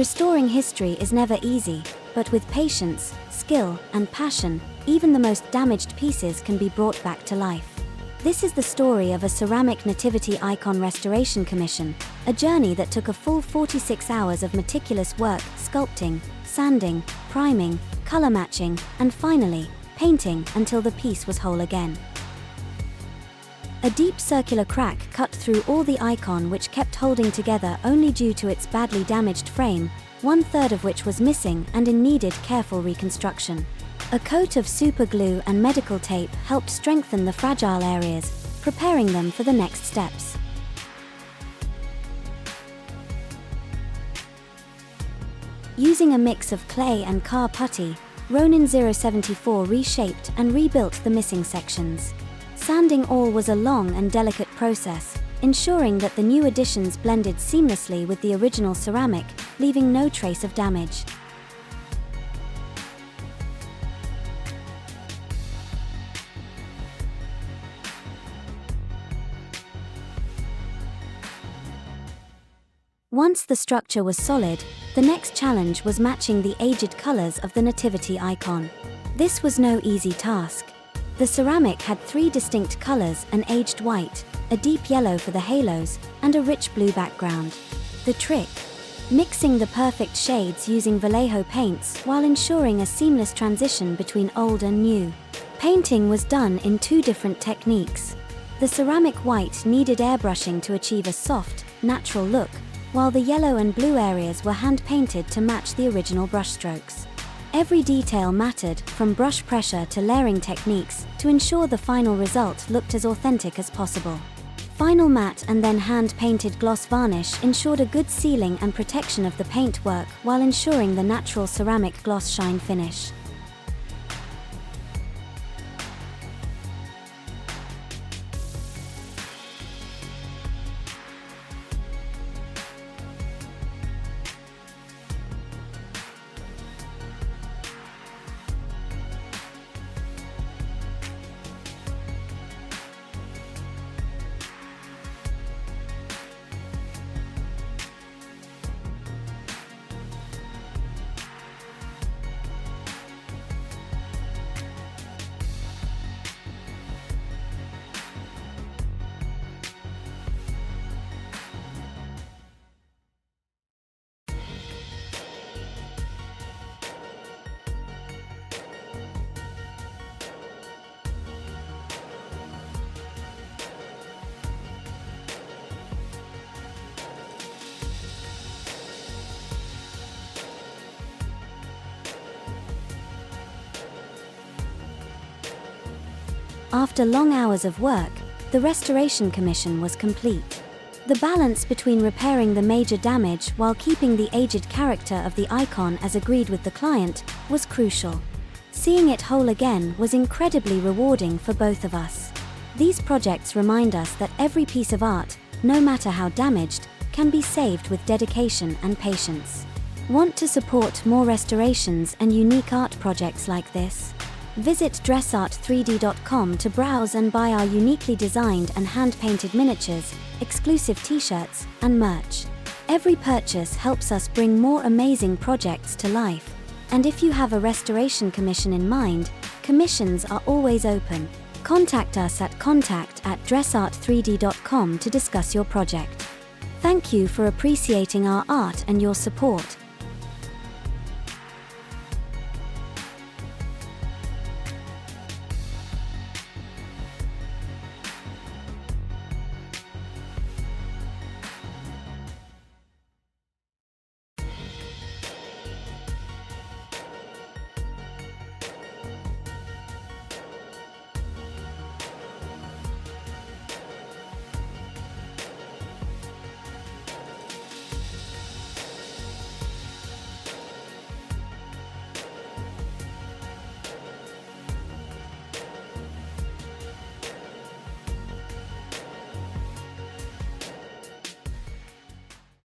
Restoring history is never easy, but with patience, skill, and passion, even the most damaged pieces can be brought back to life. This is the story of a Ceramic Nativity Icon restoration commission, a journey that took a full 46 hours of meticulous work, sculpting, sanding, priming, color matching, and finally, painting until the piece was whole again. A deep circular crack cut through all the icon, which kept holding together only due to its badly damaged frame, 1/3 of which was missing and in needed careful reconstruction. A coat of super glue and medical tape helped strengthen the fragile areas, preparing them for the next steps. Using a mix of clay and car putty, Ronin 074 reshaped and rebuilt the missing sections. Sanding all was a long and delicate process, ensuring that the new additions blended seamlessly with the original ceramic, leaving no trace of damage. Once the structure was solid, the next challenge was matching the aged colors of the nativity icon. This was no easy task. The ceramic had 3 distinct colors: an aged white, a deep yellow for the halos, and a rich blue background. The trick? Mixing the perfect shades using Vallejo paints while ensuring a seamless transition between old and new. Painting was done in 2 different techniques. The ceramic white needed airbrushing to achieve a soft, natural look, while the yellow and blue areas were hand-painted to match the original brushstrokes. Every detail mattered, from brush pressure to layering techniques, to ensure the final result looked as authentic as possible. Final matte and then hand-painted gloss varnish ensured a good sealing and protection of the paintwork while ensuring the natural ceramic gloss shine finish. After long hours of work, the restoration commission was complete. The balance between repairing the major damage while keeping the aged character of the icon as agreed with the client was crucial. Seeing it whole again was incredibly rewarding for both of us. These projects remind us that every piece of art, no matter how damaged, can be saved with dedication and patience. Want to support more restorations and unique art projects like this? Visit dressart3d.com to browse and buy our uniquely designed and hand-painted miniatures, exclusive t-shirts, and merch. Every purchase helps us bring more amazing projects to life. And if you have a restoration commission in mind, commissions are always open. Contact us at contact@dressart3d.com to discuss your project. Thank you for appreciating our art and your support.